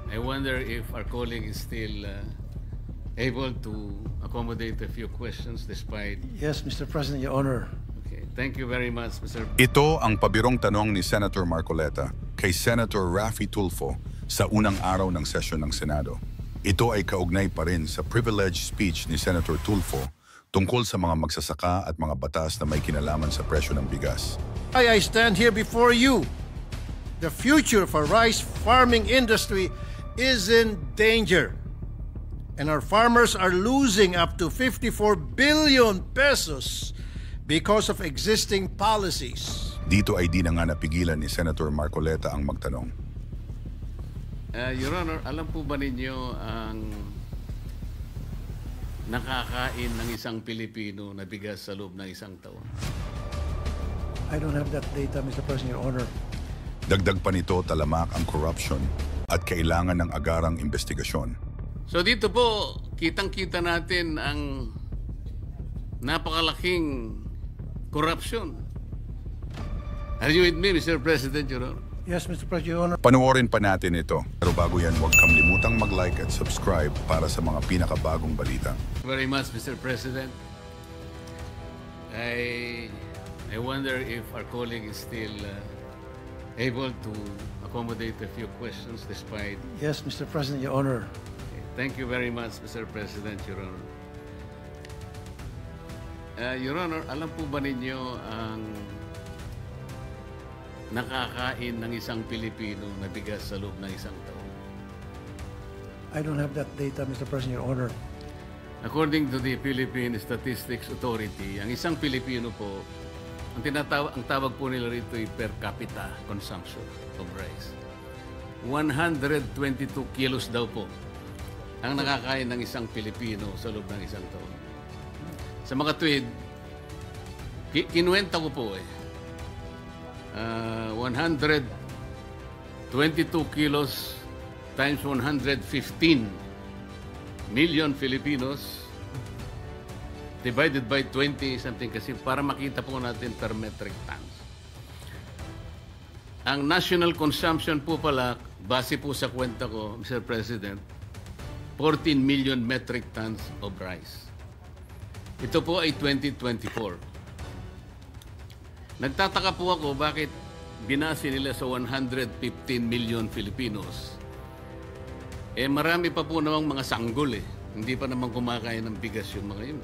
I wonder if our colleague is still able to accommodate a few questions despite... Yes, Mr. President, Your Honor. Okay, thank you very much, Mr. Ito ang pabirong tanong ni Senator Marcoleta kay Senator Raffy Tulfo sa unang araw ng sesyon ng Senado. Ito ay kaugnay pa rin sa privileged speech ni Senator Tulfo tungkol sa mga magsasaka at mga batas na may kinalaman sa presyo ng bigas. I stand here before you. The future of our rice farming industry is in danger. And our farmers are losing up to 54 billion pesos because of existing policies. Dito ay di na nga napigilan ni Senator Marcoleta ang magtanong. Your Honor, alam po ba ninyo ang nakakain ng isang Pilipino na bigas sa loob ng isang taon? I don't have that data, Mr. President, Your Honor. Dagdag pa nito talamak ang corruption at kailangan ng agarang investigasyon. So dito po, kitang-kita natin ang napakalaking corruption. Are you with me, Mr. President, Your Honor? Yes, Mr. President, Your Honor. Panoorin pa natin ito. Pero bago yan, huwag kamlimutang mag-like at subscribe para sa mga pinakabagong balita. Very much, Mr. President. I wonder if our colleague is still able to accommodate a few questions despite... Yes, Mr. President, Your Honor. Okay, thank you very much, Mr. President, Your Honor. Your Honor, alam po ba ninyo ang nakakain ng isang Pilipino na bigas sa loob ng isang taon? I don't have that data, Mr. President, Your Honor. According to the Philippine Statistics Authority, ang isang Pilipino po, ang tawag po nila rito ay per capita consumption of rice. 122 kilos daw po ang nakakain ng isang Pilipino sa loob ng isang taon. Sa mga tuwid, kinuwenta ko po 122 kilos times 115 million Filipinos divided by 20 something kasi para makita po natin per metric tons. Ang national consumption po pala, base po sa kwenta ko, Mr. President, 14 million metric tons of rice. Ito po ay 2024. Nagtataka po ako bakit binase nila sa 115 million Filipinos. Marami pa po namang mga sanggol Hindi pa naman kumakain ng bigas yung mga yun.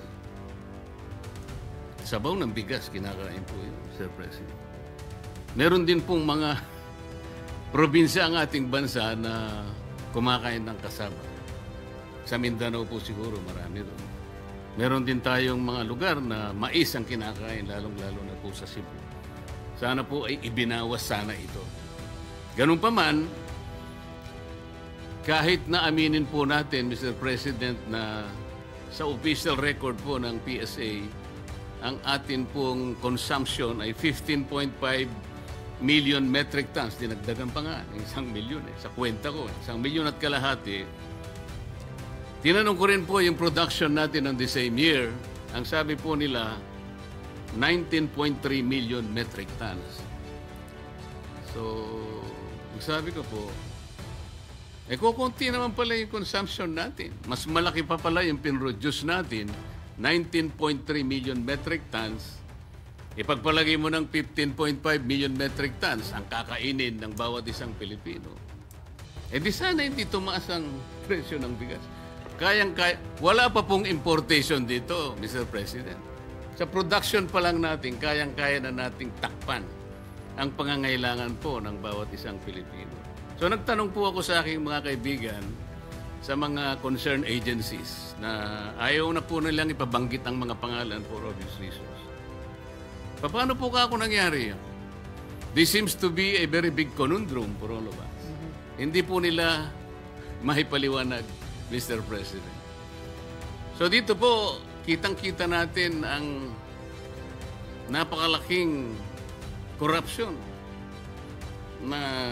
Sabaw ng bigas, kinakain po yun, Sir President. Meron din pong mga probinsya ang ating bansa na kumakain ng kasaba. Sa Mindanao po siguro, marami doon. Meron din tayong mga lugar na mais ang kinakain, lalong-lalo na po sa Cebu. Sana po ay ibinawas sana ito. Ganun pa man, kahit na aminin po natin, Mr. President, na sa official record po ng PSA, ang atin pong consumption ay 15.5 million metric tons. Dinagdagan pa nga, 1 milyon sa kwenta ko. 1 milyon at kalahati. Tinanong ko rin po yung production natin on the same year. Ang sabi po nila, 19.3 million metric tons. So, sabi ko po, kukunti naman pala yung consumption natin. Mas malaki pa pala yung pinroduce natin, 19.3 million metric tons. Ipagpalagay mo ng 15.5 million metric tons ang kakainin ng bawat isang Pilipino. Di sana hindi tumaas ang presyo ng bigas. Wala pa pong importation dito, Mr. President. Sa production pa lang natin, kayang-kaya na nating takpan ang pangangailangan po ng bawat isang Pilipino. So nagtanong po ako sa aking mga kaibigan sa mga concerned agencies na ayaw na po nilang ipabanggit ang mga pangalan for obvious reasons. Paano po ako nangyari yun? This seems to be a very big conundrum for all of us. Hindi po nila mahipaliwanag, Mr. President. So dito po, kitang-kita natin ang napakalaking corruption na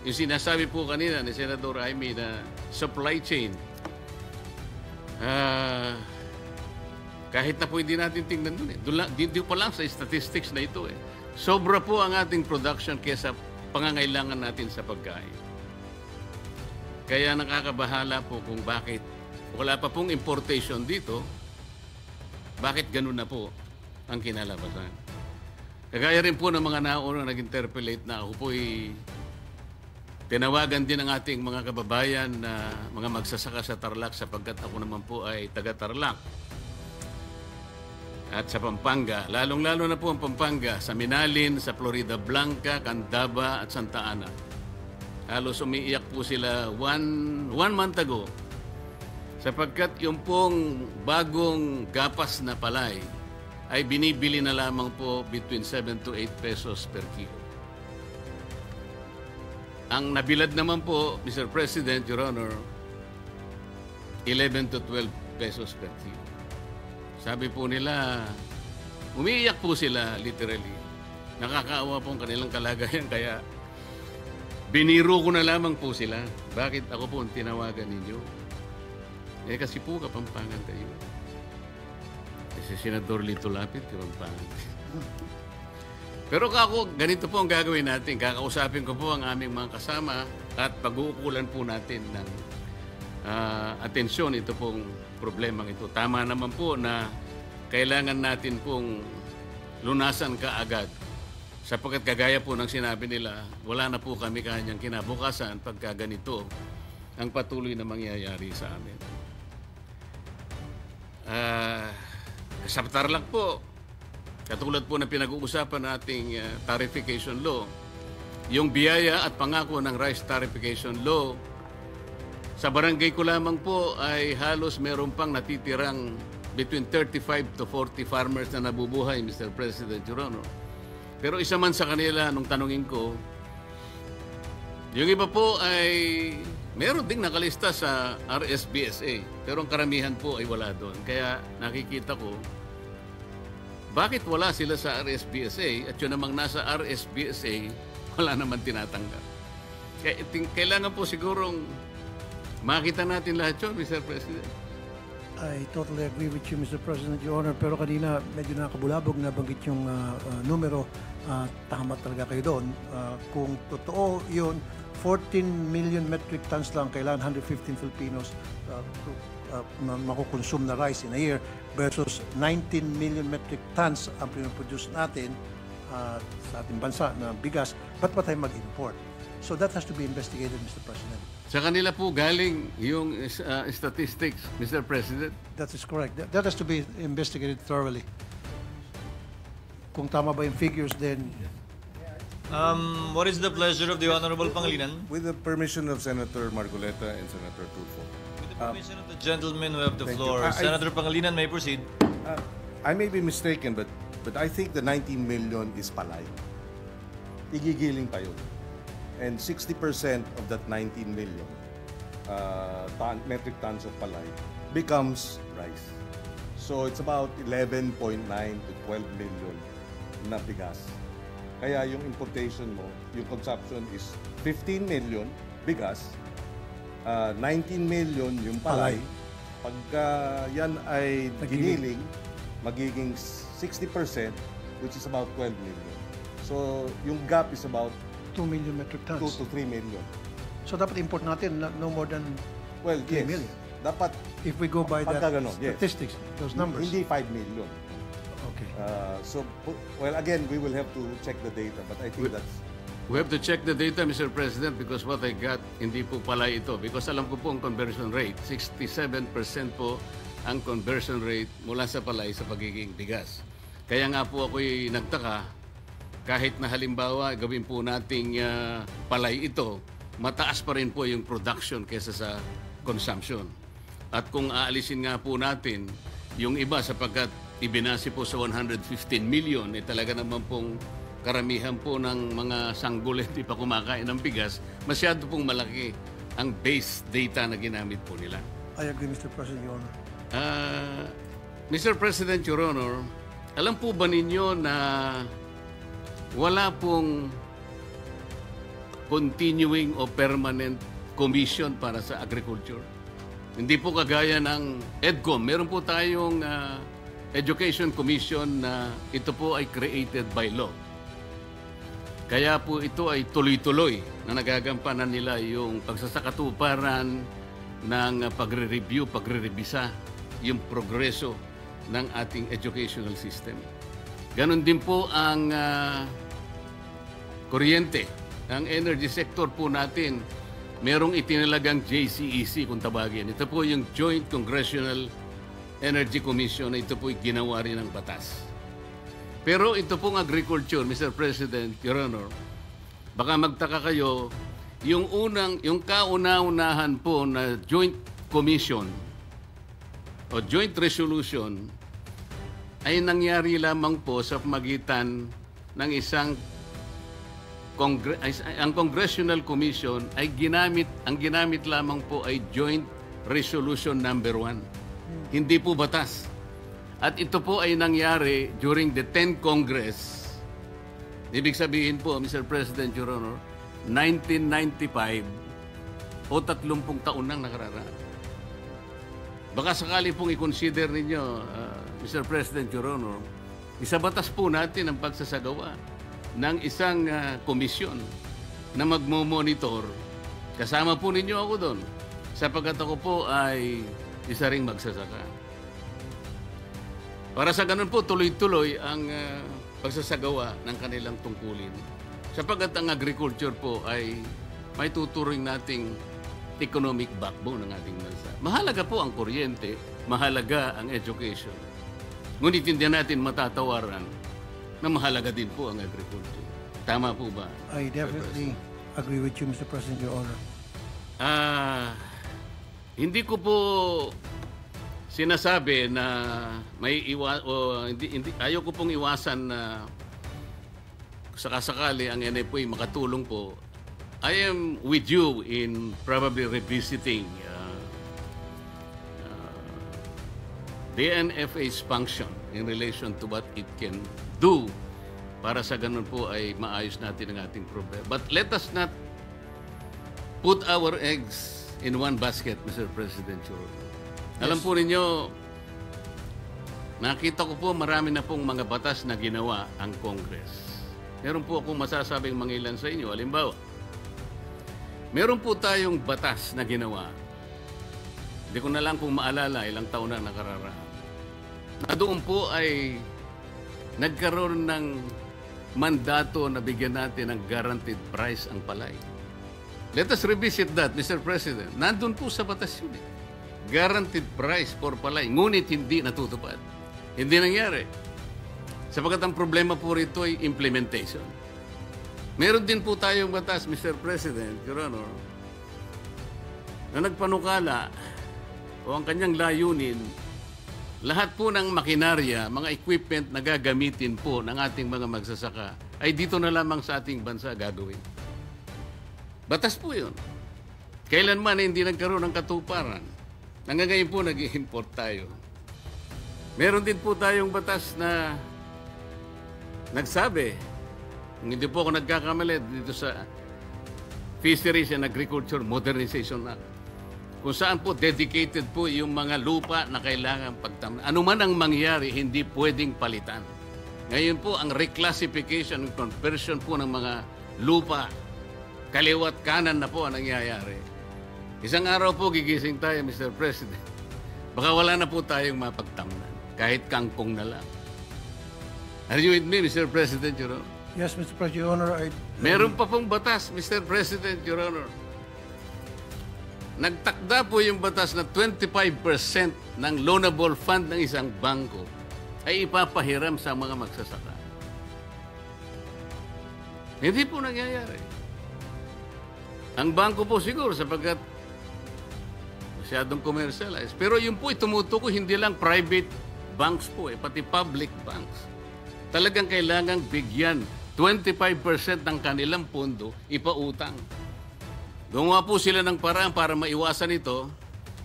yung sinasabi po kanina ni Senator Jaime na supply chain. Kahit na po hindi natin tingnan dun Dito pa lang sa statistics na ito Sobra po ang ating production kaysa pangangailangan natin sa pagkain. Kaya nakakabahala po kung bakit wala pa pong importation dito, bakit ganun na po ang kinalabasan. Kagaya rin po ng mga nauna nag-interpellate na ako po'y tinawagan din ng ating mga kababayan na mga magsasaka sa Tarlac sapagkat ako naman po ay taga-Tarlac. At sa Pampanga, lalong-lalo na po ang Pampanga, sa Minalin, sa Florida Blanca, Candaba at Santa Ana. Halos umiiyak po sila one month ago sapagkat yung pong bagong gapas na palay ay binibili na lamang po between 7 to 8 pesos per kilo. Ang nabilad naman po, Mr. President, Your Honor, 11 to 12 pesos per kilo. Sabi po nila, umiiyak po sila literally. Nakakaawa po ang kanilang kalagayan kaya biniro ko na lamang po sila. Bakit ako po ang tinawagan ninyo? Kasi po Kapampangan kayo. Si Senador Lito Lapid, Kapampangan. Pero kako, ganito po ang gagawin natin. Kakausapin ko po ang aming mga kasama at pag-uukulan po natin ng atensyon ito pong problemang ito. Tama naman po na kailangan natin pong lunasan kaagad. Sapagkat kagaya po ng sinabi nila, wala na po kami kanyang kinabukasan pagka ganito ang patuloy na mangyayari sa amin. Sa Tarlac po, katulad po ng pinag-uusapan nating tarification law, yung biyaya at pangako ng rice tarification law, sa barangay ko lamang po ay halos meron pang natitirang between 35 to 40 farmers na nabubuhay, Mr. President, Your Honor. Pero isa man sa kanila, nung tanungin ko, yung iba po ay meron ding nakalista sa RSBSA, pero ang karamihan po ay wala doon. Kaya nakikita ko, bakit wala sila sa RSBSA at yun namang nasa RSBSA, wala naman tinatanggap. Kaya kailangan po sigurong makita natin lahat yun, Mr. President. I totally agree with you, Mr. President, Your Honor. Pero kanina, medyo nakabulabog na banggit yung numero. Tama talaga kayo doon. Kung totoo yun, 14 million metric tons lang kailangan 115 Filipinos makukonsume na rice in a year versus 19 million metric tons ang pinoproduce natin sa ating bansa na bigas. Ba't pa tayo mag-import? So that has to be investigated, Mr. President. Sa kanila po galing yung statistics, Mr. President. That is correct. That has to be investigated thoroughly. Kung tama ba yung figures, then What is the pleasure of the Honorable Pangilinan? With the permission of Senator Marcoleta and Senator Tulfo. With the permission of the gentlemen who have the Thank floor, you. Senator Pangilinan may proceed. I may be mistaken, but I think the 19 million is palay. Igigiling pa yun. And 60% of that 19 million metric tons of palay becomes rice. So it's about 11.9 to 12 million na bigas. Kaya yung importation mo, yung consumption is 15 million bigas, 19 million yung palay. Pagka yan ay giniling, magiging 60%, which is about 12 million. So yung gap is about 2 million metric 2 tons. to 3 million. So dapat import natin no more than Well, 3 yes. million. Dapat, if we go by that Pagka ganon, yes. statistics, those numbers. hindi 5 million. Okay. So, well, again, we will have to check the data, but I think that's... We have to check the data, Mr. President, because what I got, hindi po pala ito. Because alam ko po ang conversion rate. 67% po ang conversion rate mula sa palay sa pagiging bigas. Kaya nga po ako'y nagtaka, kahit na halimbawa gawin po nating palay ito, mataas pa rin po yung production kesa sa consumption. At kung aalisin nga po natin yung iba sapagkat ibinasi po sa 115 million, talaga naman pong karamihan po ng mga sanggol hindi pa kumakain ng bigas, masyado pong malaki ang base data na ginamit po nila. I agree, Mr. President, Your Honor. Mr. President, Your Honor, alam po ba ninyo na wala pong continuing o permanent commission para sa agriculture? Hindi po kagaya ng EDCOM. Meron po tayong Education Commission na ito po ay created by law. Kaya po ito ay tuloy-tuloy na nagagampanan nila yung pagsasakatuparan ng pagre-review, pagre-revisa, yung progreso ng ating educational system. Ganon din po ang kuryente, ang energy sector po natin. Merong itinalagang JCEC kung tawagin. Ito po yung Joint Congressional Energy Commission na ito po ginawa rin ng batas. Pero ito pong agriculture, Mr. President, Your Honor, baka magtaka kayo, yung kauna-unahan po na joint commission o joint resolution ay nangyari lamang po sa pamagitan ng isang ang Congressional Commission ay ang ginamit lamang po ay Joint Resolution number 1. Hindi po batas. At ito po ay nangyari during the 10th Congress. Ibig sabihin po, Mr. President, Your Honor, 1995 o 30 taon nang nakararaan. Baka sakali pong i-consider ninyo, Mr. President, Your Honor, isabatas po natin ang pagsasagawa ng isang komisyon na magmo-monitor. Kasama po ninyo ako doon sapagkat ako po ay isa ring magsasaka. Para sa ganun po, tuloy-tuloy ang pagsasagawa ng kanilang tungkulin. Sapagkat ang agriculture po ay may tuturing nating economic backbone ng ating bansa. Mahalaga po ang kuryente, mahalaga ang education. Ngunit hindi natin matatawaran na mahalaga din po ang agriculture. Tama po ba? I definitely agree with you, Mr. President, Your Honor. Hindi ko po sinasabi na may ayaw ko pong iwasan na sakasakali ang NFA makatulong po. I am with you in probably revisiting the NFA's function in relation to what it can do para sa ganun po ay maayos natin ang ating problema. But let us not put our eggs in one basket, Mr. President. Alam po ninyo, nakita ko po marami na pong mga batas na ginawa ang Congress. Meron po akong masasabing mga ilan sa inyo. Halimbawa, meron po tayong batas na ginawa. Hindi ko na lang kung maalala, ilang taon na nakararaan. Na doon po ay nagkaroon ng mandato na bigyan natin ng guaranteed price ang palay. Let us revisit that, Mr. President. Nandun po sa batas yun. Guaranteed price for palay. Ngunit hindi natutupad. Hindi nangyari. Sapagkat ang problema po rito ay implementation. Meron din po tayong batas, Mr. President, Your Honor, na nagpanukala o ang kanyang layunin, lahat po ng makinarya, mga equipment na gagamitin po ng ating mga magsasaka ay dito na lamang sa ating bansa gagawin. Batas po yun. Kailanman hindi nagkaroon ng katuparan. Hanggang ngayon po nag-i-import tayo. Meron din po tayong batas na nagsabi, kung hindi po ako nagkakamali dito sa Fisheries and Agriculture Modernization Act, kung saan po dedicated po yung mga lupa na kailangan pagtamnan. Ano man ang mangyari, hindi pwedeng palitan. Ngayon po, ang reclassification and conversion po ng mga lupa, kaliwat kanan na po ang nangyayari. Isang araw po gigising tayo, Mr. President. Baka wala na po tayong mapagtamnan. Kahit kangkong na lang. Are you with me, Mr. President, Your Honor? Yes, Mr. President, Your Honor. Meron pa pong batas, Mr. President, Your Honor. Nagtakda po yung batas na 25% ng loanable fund ng isang bangko ay ipapahiram sa mga magsasaka. Hindi po nangyayari. Ang bangko po siguro sapagkat masyadong commercialized. Pero yun po tumutukoy hindi lang private banks po pati public banks. Talagang kailangang bigyan 25% ng kanilang pondo ipautang. Gumawa po sila ng paraan para maiwasan ito,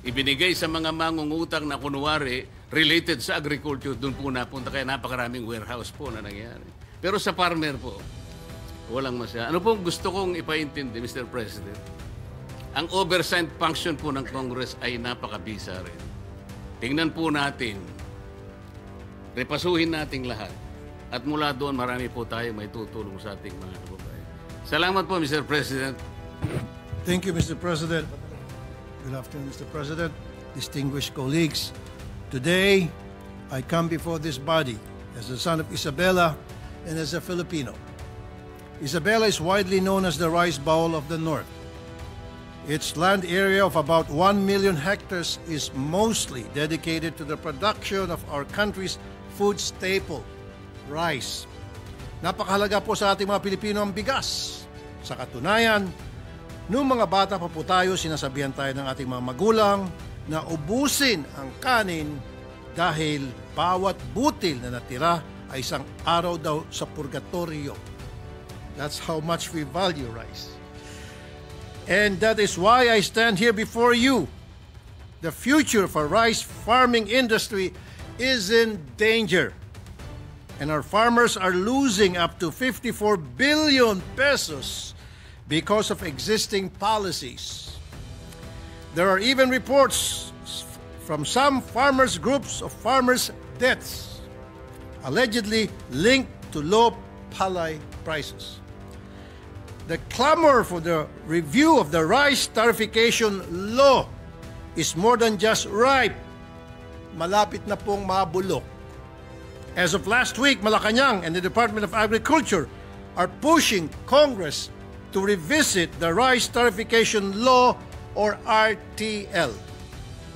ibinigay sa mga mangungutang na kunwari related sa agriculture, doon po napunta kaya napakaraming warehouse po na nangyari. Pero sa farmer po, walang masya. Ano pong gusto kong ipaintindi, Mr. President? Ang oversight function po ng Congress ay napakabisa rin. Tingnan po natin, repasuhin natin lahat. At mula doon, marami po tayo may tutulong sa ating mga kababayan. Salamat po, Mr. President. Thank you, Mr. President. Good afternoon, Mr. President, distinguished colleagues. Today, I come before this body as the son of Isabela and as a Filipino. Isabela is widely known as the Rice Bowl of the North. Its land area of about 1 million hectares is mostly dedicated to the production of our country's food staple, rice. Napakahalaga po sa ating mga Pilipino ang bigas. Sa katunayan, noong mga bata pa po tayo, sinasabihan tayo ng ating mga magulang na ubusin ang kanin dahil bawat butil na natira ay isang araw daw sa purgatorio. That's how much we value rice. And that is why I stand here before you. The future for rice farming industry is in danger. And our farmers are losing up to 54 billion pesos because of existing policies. There are even reports from some farmers' groups of farmers' deaths, allegedly linked to low palay prices. The clamor for the review of the rice tarification law is more than just ripe. Malapit na pong mabulok. As of last week, Malacanang and the Department of Agriculture are pushing Congress to revisit the rice tarification law, or RTL,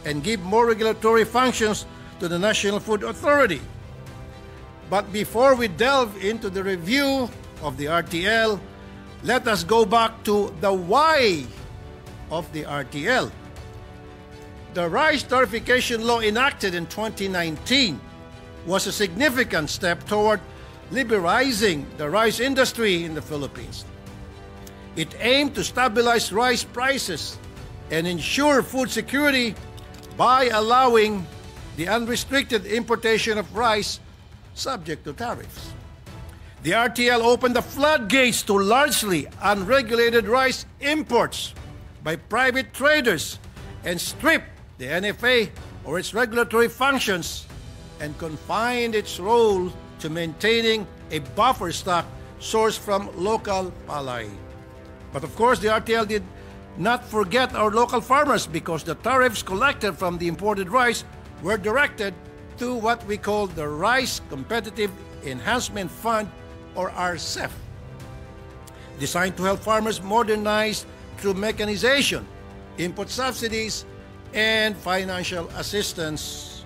and give more regulatory functions to the National Food Authority. But before we delve into the review of the RTL, let us go back to the why of the RTL. The rice tarification law enacted in 2019 was a significant step toward liberalizing the rice industry in the Philippines. It aimed to stabilize rice prices and ensure food security by allowing the unrestricted importation of rice subject to tariffs. The RTL opened the floodgates to largely unregulated rice imports by private traders and stripped the NFA or its regulatory functions and confined its role to maintaining a buffer stock sourced from local palay. But of course, the RTL did not forget our local farmers because the tariffs collected from the imported rice were directed to what we call the Rice Competitive Enhancement Fund, or RCEF, designed to help farmers modernize through mechanization, input subsidies, and financial assistance.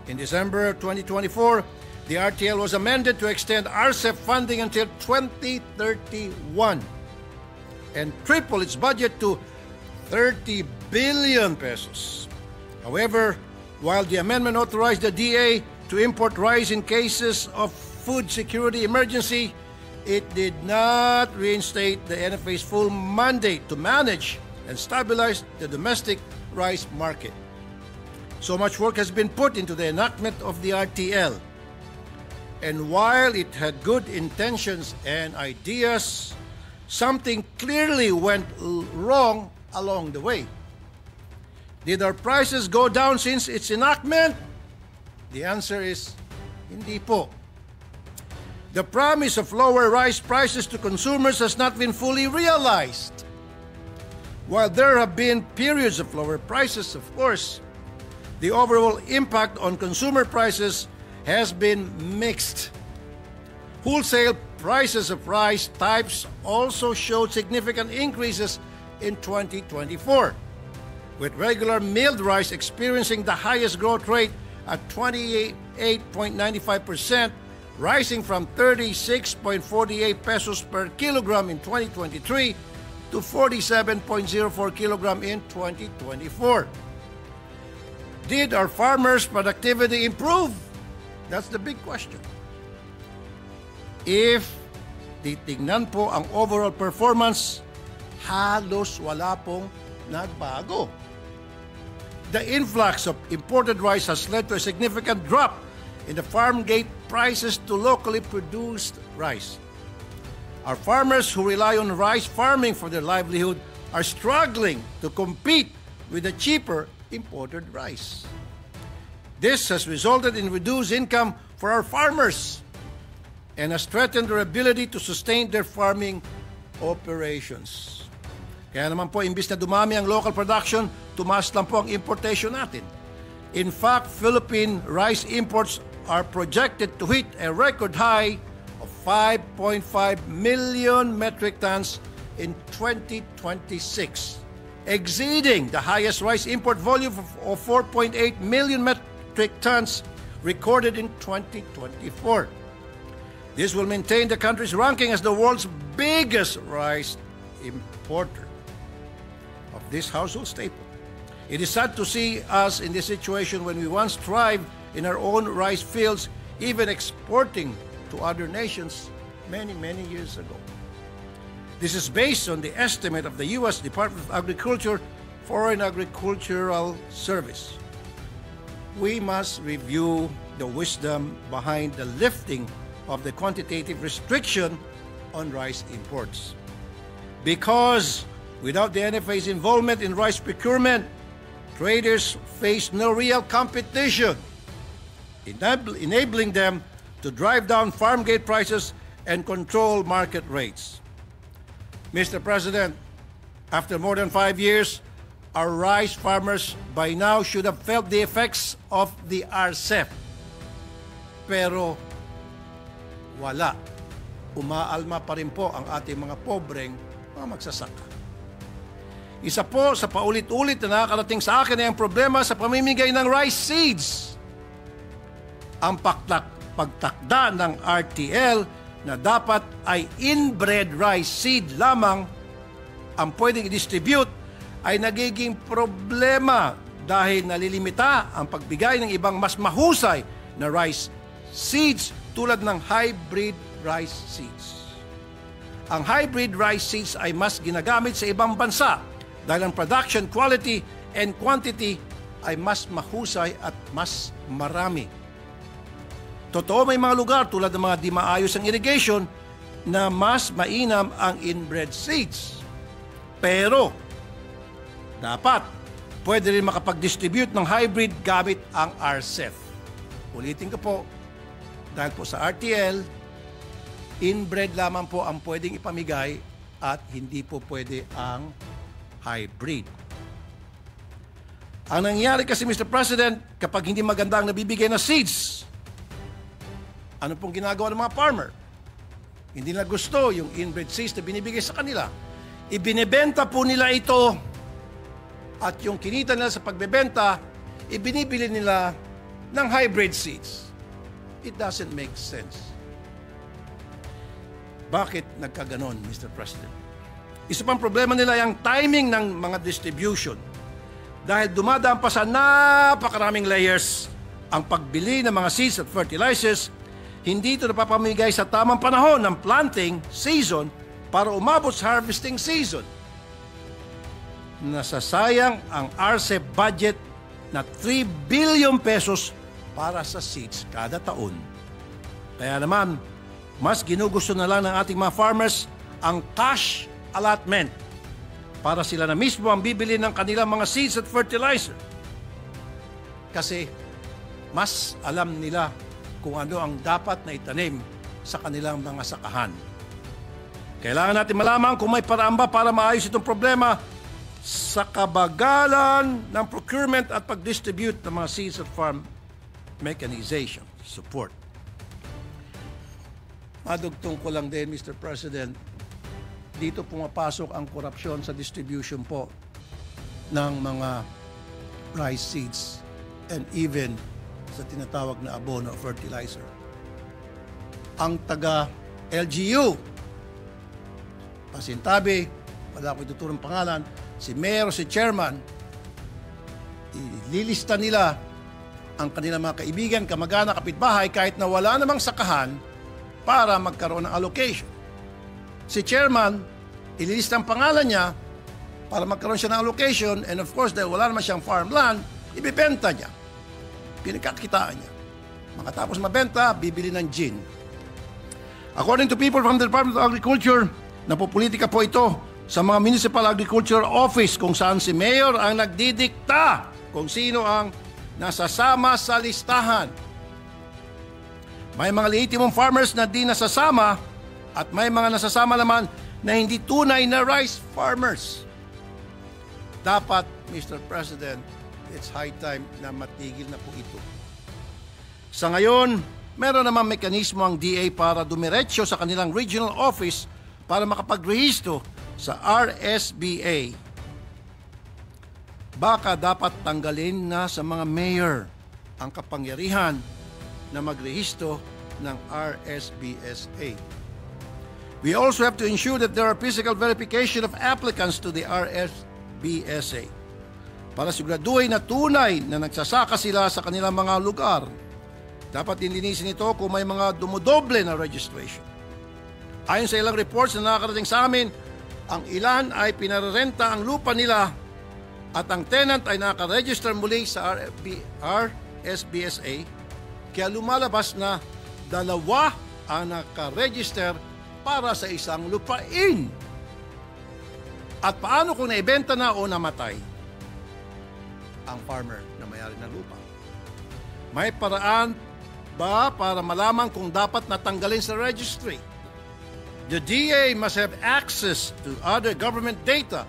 In December 2024, the RTL was amended to extend RCEF funding until 2031 and triple its budget to 30 billion pesos. However, while the amendment authorized the DA to import rice in cases of food security emergency, it did not reinstate the NFA's full mandate to manage and stabilize the domestic rice market. So much work has been put into the enactment of the RTL. And while it had good intentions and ideas, something clearly went wrong along the way. Did our prices go down since its enactment? The answer is, hindi po. The promise of lower rice prices to consumers has not been fully realized. While there have been periods of lower prices, of course, the overall impact on consumer prices has been mixed. Wholesale prices of rice types also showed significant increases in 2024, with regular milled rice experiencing the highest growth rate at 28.95%, rising from 36.48 pesos per kilogram in 2023 to 47.04 kilogram in 2024. Did our farmers' productivity improve? That's the big question. If titignan po ang overall performance, halos wala pong nagbago. The influx of imported rice has led to a significant drop in the farm gate prices to locally produced rice. Our farmers who rely on rice farming for their livelihood are struggling to compete with the cheaper imported rice. This has resulted in reduced income for our farmers and has threatened their ability to sustain their farming operations. Kaya naman po, imbis na dumami ang local production, tumaas lang po ang importation natin. In fact, Philippine rice imports are projected to hit a record high of 5.5 million metric tons in 2026, exceeding the highest rice import volume of 4.8 million metric tons recorded in 2024. This will maintain the country's ranking as the world's biggest rice importer of this household staple. It is sad to see us in this situation when we once thrived in our own rice fields, even exporting to other nations many years ago. This is based on the estimate of the U.S. Department of Agriculture Foreign Agricultural Service. We must review the wisdom behind the lifting of the quantitative restriction on rice imports. Because without the NFA's involvement in rice procurement, traders face no real competition, enabling them to drive down farm gate prices and control market rates. Mr. President, after more than 5 years, our rice farmers by now should have felt the effects of the RCEP. Pero wala. Umaalma pa rin po ang ating mga pobreng mga magsasaka. Isa po sa paulit-ulit na nakakarating sa akin ay ang problema sa pamimigay ng rice seeds. Ang pagtakda ng RTL na dapat ay inbred rice seed lamang ang pwedeng i-distribute ay nagiging problema dahil nalilimita ang pagbigay ng ibang mas mahusay na rice seeds tulad ng hybrid rice seeds. Ang hybrid rice seeds ay mas ginagamit sa ibang bansa dahil ang production quality and quantity ay mas mahusay at mas marami. Totoo, may mga lugar tulad ng mga di maayos ang irrigation na mas mainam ang inbred seeds. Pero dapat pwede rin makapag-distribute ng hybrid gamit ang RCEP. Ulitin ko po, dahil po sa RTL, inbred lamang po ang pwedeng ipamigay at hindi po pwede ang hybrid. Ang nangyayari kasi, Mr. President, kapag hindi maganda ang nabibigay na seeds, ano pong ginagawa ng mga farmer? Hindi na gusto yung inbred seeds na binibigay sa kanila. Ibinebenta po nila ito at yung kinita nila sa pagbebenta, ibinibili nila ng hybrid seeds. It doesn't make sense. Bakit nagkaganon, Mr. President? Isa pang problema nila yung timing ng mga distribution. Dahil dumadaan pa sa napakaraming layers ang pagbili ng mga seeds at fertilizers, hindi ito napapamigay sa tamang panahon ng planting season para umabot sa harvesting season. Nasasayang ang RCEP budget na 3 billion pesos para sa seeds kada taon. Kaya naman, mas ginugusto na lang ng ating mga farmers ang cash allotment para sila na mismo ang bibili ng kanilang mga seeds at fertilizer. Kasi mas alam nila kung ano ang dapat na itanim sa kanilang mga sakahan. Kailangan natin malaman kung may paraan ba para maayos itong problema sa kabagalan ng procurement at pag-distribute ng mga seeds at farm mechanization support. Madugtong ko lang din, Mr. President, dito pumapasok ang korupsyon sa distribution po ng mga rice seeds and even sa tinatawag na abono fertilizer. Ang taga LGU, pasintabi, wala ko ituturong pangalan, si Mayor, si Chairman, ililista nila ang kanilang mga kaibigan, kamag-anak, kapitbahay kahit na wala namang sakahan para magkaroon ng allocation. Si Chairman, ililista ang pangalan niya para magkaroon siya ng allocation, and of course, dahil wala naman siyang farmland, ibibenta niya. Pinagkakitaan niya. Makatapos mabenta, bibili ng gin. According to people from the Department of Agriculture, napopolitika po ito sa mga Municipal Agriculture Office kung saan si Mayor ang nagdidikta kung sino ang nasasama sa listahan. May mga lehitimong farmers na di nasasama at may mga nasasama naman na hindi tunay na rice farmers. Dapat, Mr. President, it's high time na matigil na po ito. Sa ngayon, meron namang mekanismo ang DA para dumiretso sa kanilang regional office para makapagrehistro sa RSBA. Baka dapat tanggalin na sa mga mayor ang kapangyarihan na magrehistro ng RSBSA. We also have to ensure that there are physical verification of applicants to the RSBSA para siguraduhin na tunay na nagsasaka sila sa kanilang mga lugar. Dapat din linisin ito kung may mga dumodoble na registration. Ayon sa ilang reports na nakakarating sa amin, ang ilan ay pinarerenta ang lupa nila at ang tenant ay nakaregister muli sa RSBSA, kaya lumalabas na 2 ang nakaregister para sa isang lupain. At paano kung naibenta na o namatay ang farmer na may-ari ng lupa? May paraan ba para malaman kung dapat natanggalin sa registry? The DA must have access to other government data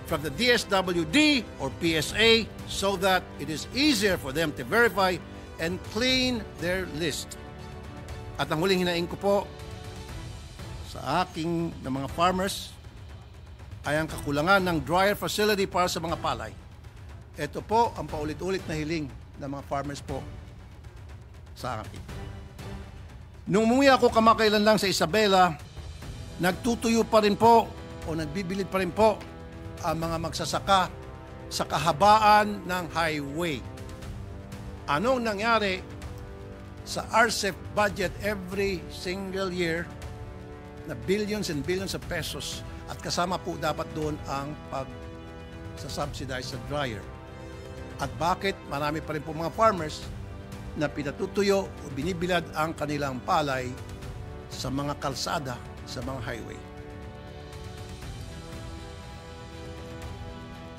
from the DSWD or PSA so that it is easier for them to verify and clean their list. At ang huling hinaing ko po sa aking na mga farmers ay ang kakulangan ng dryer facility para sa mga palay. Ito po ang paulit-ulit na hiling ng mga farmers po sa akin. Nung umuwi ako kamakailan lang sa Isabela, nagtutuyo pa rin po o nagbibilid pa rin po ang mga magsasaka sa kahabaan ng highway. Anong nangyari sa RCEP budget every single year na billions and billions of pesos at kasama po dapat doon ang pag-subsidize sa dryer. At bakit marami pa rin po mga farmers na pinatutuyo o binibilad ang kanilang palay sa mga kalsada, sa mga highway.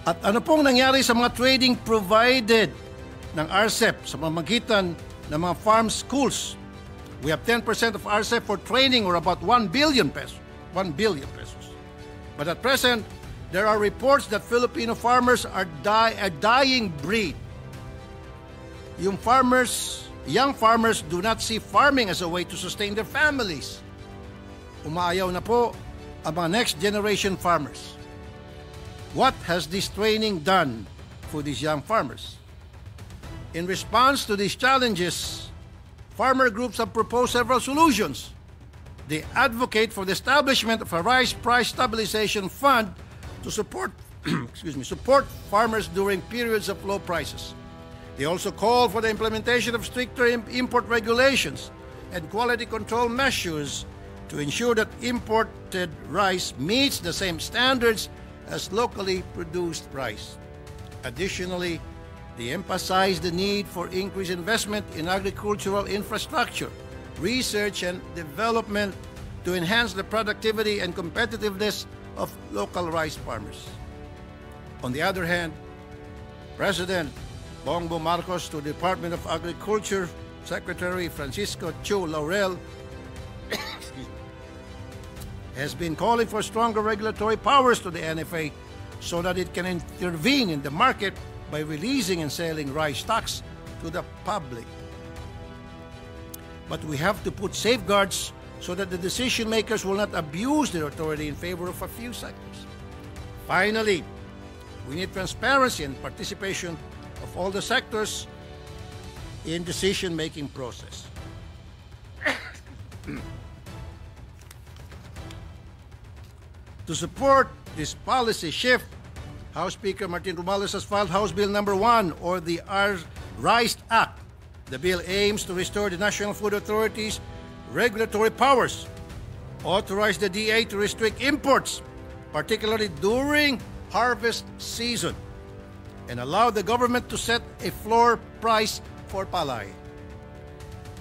At ano pong nangyari sa mga trading provided ng RCEP sa pamamagitan ng mga farm schools? We have 10% of RCEP for training or about 1 billion pesos. 1 billion pesos. But at present, there are reports that Filipino farmers are a dying breed. Young farmers do not see farming as a way to sustain their families. Umaayaw na po ang mga next generation farmers. What has this training done for these young farmers? In response to these challenges, farmer groups have proposed several solutions. They advocate for the establishment of a rice price stabilization fund to support support farmers during periods of low prices. They also call for the implementation of stricter import regulations and quality control measures to ensure that imported rice meets the same standards as locally produced rice. Additionally, they emphasize the need for increased investment in agricultural infrastructure, research and development to enhance the productivity and competitiveness of local rice farmers. On the other hand, President Bongbong Marcos to the Department of Agriculture Secretary Francisco Chu Laurel has been calling for stronger regulatory powers to the NFA so that it can intervene in the market by releasing and selling rice stocks to the public. But we have to put safeguards so that the decision makers will not abuse their authority in favor of a few sectors. Finally, we need transparency and participation of all the sectors in decision-making process. To support this policy shift, House Speaker Martin Romualdez has filed House Bill Number 1, or the RISE Act. The bill aims to restore the National Food Authority's regulatory powers, authorize the DA to restrict imports, particularly during harvest season, and allow the government to set a floor price for palay.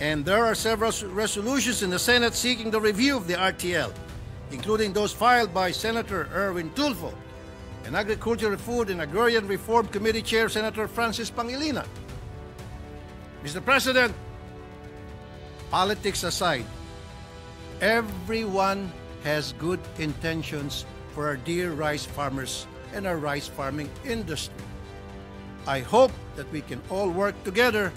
And there are several resolutions in the Senate seeking the review of the RTL, including those filed by Senator Erwin Tulfo and Agriculture, Food and Agrarian Reform Committee Chair Senator Francis Pangilinan. Mr. President, politics aside, everyone has good intentions for our dear rice farmers and our rice farming industry. I hope that we can all work together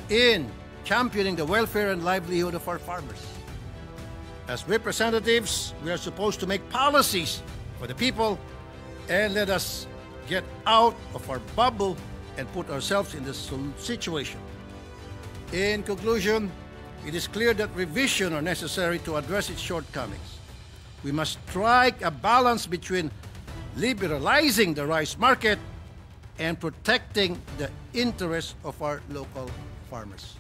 in championing the welfare and livelihood of our farmers. As representatives, we are supposed to make policies for the people, and let us get out of our bubble and put ourselves in this situation. In conclusion, it is clear that revision are necessary to address its shortcomings. We must strike a balance between liberalizing the rice market and protecting the interests of our local farmers.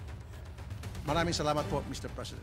Maraming salamat po, Mr. President.